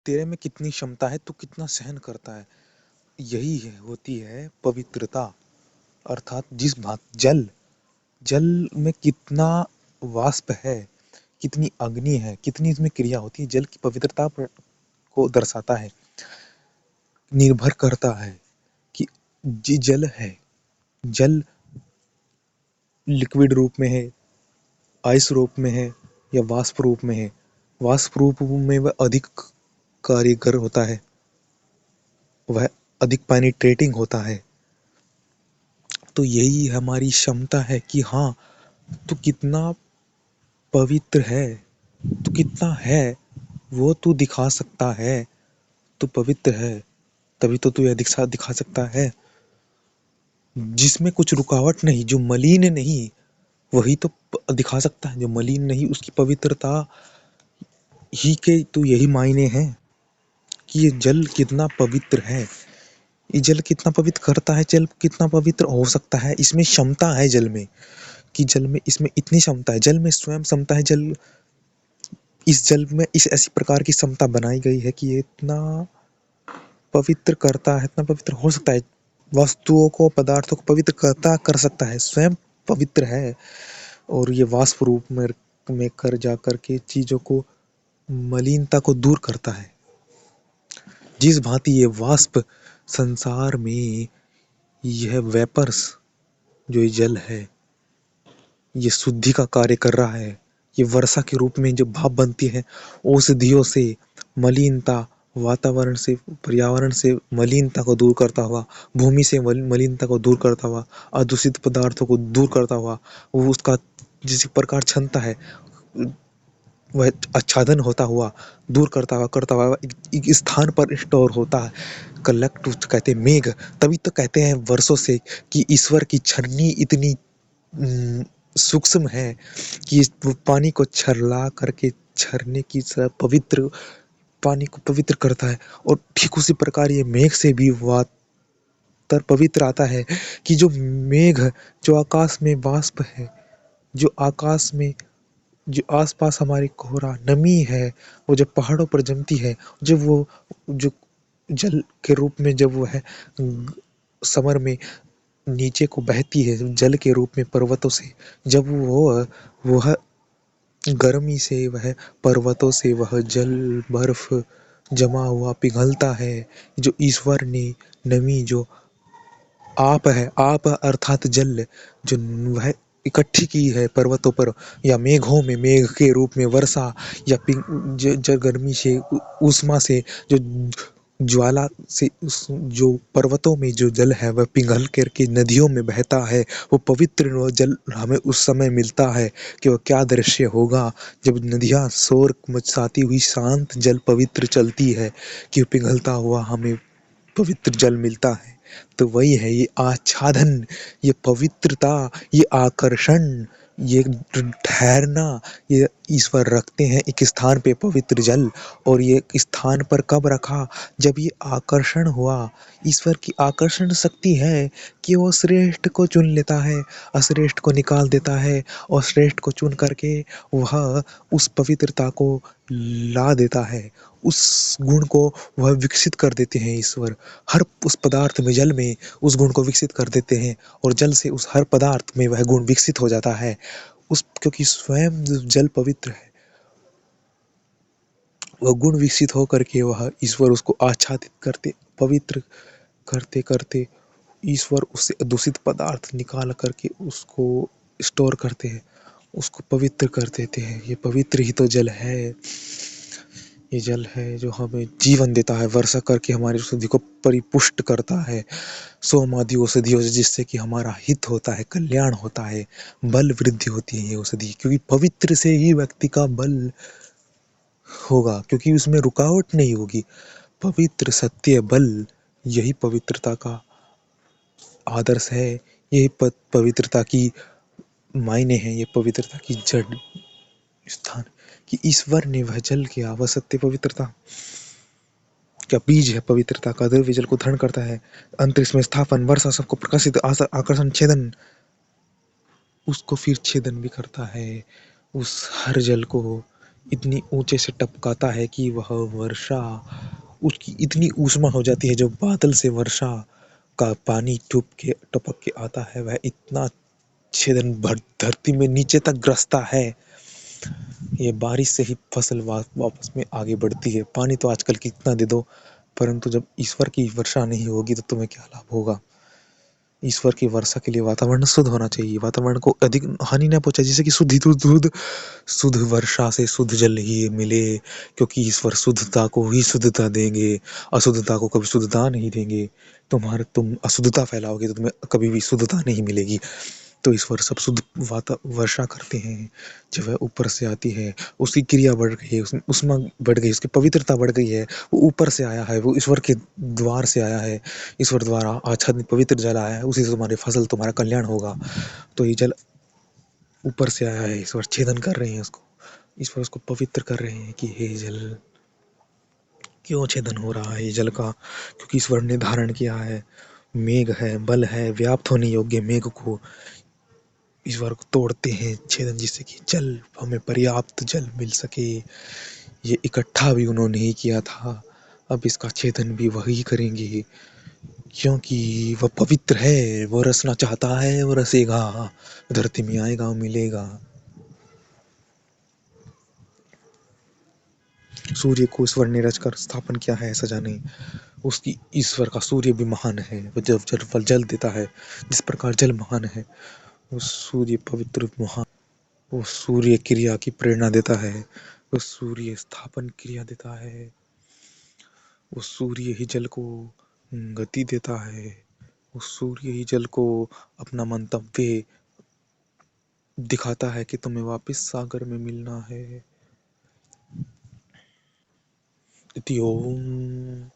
तेरे में कितनी क्षमता है, तू कितना सहन करता है। यही है, होती है पवित्रता। अर्थात जिस भात जल जल में कितना वाष्प है, कितनी अग्नि है, कितनी इसमें क्रिया होती है, जल की पवित्रता पर को दर्शाता है, निर्भर करता है कि जी जल है, जल लिक्विड रूप में है, आइस रूप में है या वाष्प रूप में है। वाष्प रूप में वह अधिक कारीगर होता है, वह अधिक पेनिट्रेटिंग होता है। तो यही हमारी क्षमता है कि हाँ, तू कितना पवित्र है, तू कितना है वो तू दिखा सकता है। तू पवित्र है तभी तो तू यह दिखा सकता है, जिसमें कुछ रुकावट नहीं, जो मलिन नहीं, वही तो दिखा सकता है। जो मलिन नहीं, उसकी पवित्रता ही के तो यही मायने हैं कि ये जल कितना पवित्र है। ये जल कितना पवित्र करता है, जल कितना पवित्र हो सकता है। इसमें क्षमता है जल में, कि जल में इसमें इतनी क्षमता है, जल में स्वयं क्षमता है। जल इस जल में इस ऐसी प्रकार की क्षमता बनाई गई है कि ये इतना पवित्र करता है, इतना पवित्र हो सकता है, वस्तुओं को, पदार्थों को पवित्र करता कर सकता है, स्वयं पवित्र है। और ये वाष्प रूप में कर जा करके चीजों को, मलिनता को दूर करता है। जिस भांति ये वाष्प संसार में, यह वेपर्स, जो ये जल है, ये शुद्धि का कार्य कर रहा है। ये वर्षा के रूप में जो भाप बनती है, औषधियों से मलिनता, वातावरण से, पर्यावरण से मलिनता को दूर करता हुआ, भूमि से मलिनता को दूर करता हुआ, अदूषित पदार्थों को दूर करता हुआ, वो उसका जिस प्रकार क्षमता है, वह आच्छादन होता हुआ, दूर करता हुआ एक स्थान पर स्टोर होता है। कलेक्ट कहते हैं मेघ, तभी तो कहते हैं वर्षों से कि ईश्वर की छन्नी इतनी सूक्ष्म है कि वो पानी को छरला करके झरने की तरह पवित्र, पानी को पवित्र करता है। और ठीक उसी प्रकार ये मेघ से भी वातर पवित्र आता है, कि जो मेघ, जो आकाश में वाष्प है, जो आकाश में, जो आसपास हमारे कोहरा नमी है, वो जब पहाड़ों पर जमती है, जब वो जो जल के रूप में, जब वो है समर में नीचे को बहती है जल के रूप में पर्वतों से, जब वह गर्मी से, वह पर्वतों से वह जल, बर्फ जमा हुआ पिघलता है, जो ईश्वर ने नमी, जो आप है, आप अर्थात जल, जो वह इकट्ठी की है पर्वतों पर या मेघों में, मेघ के रूप में वर्षा, या गर्मी से, उष्मा से, जो ज्वाला से, जो पर्वतों में जो जल है वह पिघल करके नदियों में बहता है, वो पवित्र वो जल हमें उस समय मिलता है। कि वो क्या दृश्य होगा जब नदियाँ शोर मचाती हुई शांत जल पवित्र चलती है, कि पिघलता हुआ हमें पवित्र जल मिलता है। तो वही है ये आच्छादन, ये पवित्रता, ये आकर्षण, ये ठहरना, ये ईश्वर रखते हैं एक स्थान पे पवित्र जल। और ये स्थान पर कब रखा, जब ये आकर्षण हुआ। ईश्वर की आकर्षण शक्ति है कि वो श्रेष्ठ को चुन लेता है, अश्रेष्ठ को निकाल देता है, और श्रेष्ठ को चुन करके वह उस पवित्रता को ला देता है, उस गुण को वह विकसित कर देते हैं ईश्वर। हर उस पदार्थ में, जल में उस गुण को विकसित कर देते हैं, और जल से उस हर पदार्थ में वह गुण विकसित हो जाता है। उस क्योंकि स्वयं जल पवित्र है, वह गुण विकसित होकर के वह ईश्वर उसको आच्छादित करते, पवित्र करते करते ईश्वर उससे दूषित पदार्थ निकाल करके उसको स्टोर करते हैं, उसको पवित्र कर देते हैं। ये पवित्र ही तो जल है। ये जल है जो हमें जीवन देता है, वर्षा करके हमारी औषधि को परिपुष्ट करता है, सोमादि औषधियों से, जिससे कि हमारा हित होता है, कल्याण होता है, बल वृद्धि होती है ये औषधि। क्योंकि पवित्र से ही व्यक्ति का बल होगा, क्योंकि उसमें रुकावट नहीं होगी। पवित्र सत्य बल, यही पवित्रता का आदर्श है, यही पवित्रता की मायने हैं, ये पवित्रता की जड़ स्थान, कि ईश्वर ने वह जल किया, वह सत्य पवित्रता क्या बीज है पवित्रता का, द्रव्य जल को धारण करता है। अंतरिक्ष में स्थापन, वर्षा सबको प्रकाशित, आकर्षण, छेदन, उसको फिर छेदन भी करता है, उस हर जल को, इतनी ऊंचे से टपकाता है कि वह वर्षा, उसकी इतनी ऊष्मा हो जाती है, जो बादल से वर्षा का पानी टपक के आता है, वह इतना छेदन भर धरती में नीचे तक ग्रसता है। ये बारिश से ही फसल वापस में आगे बढ़ती है। पानी तो आजकल कितना दे दो, परंतु जब ईश्वर की वर्षा नहीं होगी तो तुम्हें क्या लाभ होगा। ईश्वर की वर्षा के लिए वातावरण शुद्ध होना चाहिए, वातावरण को अधिक हानि न पहुंचे, जैसे कि शुद्ध वर्षा से शुद्ध जल ही मिले, क्योंकि ईश्वर शुद्धता को ही शुद्धता देंगे, अशुद्धता को कभी शुद्धता नहीं देंगे। तुम अशुद्धता फैलाओगे तो तुम्हें कभी भी शुद्धता नहीं मिलेगी। तो ईश्वर सब शुद्ध वर्षा करते हैं। जब वह ऊपर से आती है, उसकी क्रिया बढ़ गई है, उसमें उष्मा बढ़ गई, उसकी पवित्रता बढ़ गई है। वो ऊपर से आया है, वो ईश्वर के द्वार से आया है, ईश्वर द्वारा आच्छादित पवित्र जल आया है, उसी से तुम्हारी फसल, तुम्हारा कल्याण होगा। तो ये जल ऊपर से आया है, ईश्वर छेदन कर रहे हैं उसको, ईश्वर उसको पवित्र कर रहे हैं कि हे जल, क्यों छेदन हो रहा है ये जल का, क्योंकि ईश्वर ने धारण किया है। मेघ है, बल है, व्याप्त होने योग्य मेघ को ईश्वर को तोड़ते हैं छेदन, जिससे कि जल, हमें पर्याप्त जल मिल सके। ये इकट्ठा भी उन्होंने ही किया था, अब इसका छेदन भी वही करेंगे, क्योंकि वह पवित्र है। वो रसना चाहता है, वो रसेगा, धरती में आएगा, मिलेगा। सूर्य को ईश्वर ने रचकर स्थापन किया है, ऐसा जाने। उसकी ईश्वर का सूर्य भी महान है, वो जब जल फल जल देता है, जिस प्रकार जल महान है, वो सूर्य पवित्र महान। वो सूर्य क्रिया की प्रेरणा देता है, वो सूर्य स्थापन क्रिया देता है, वो सूर्य ही जल को गति देता है, वो सूर्य ही जल को अपना मंतव्य दिखाता है कि तुम्हें वापस सागर में मिलना है। इति ओम।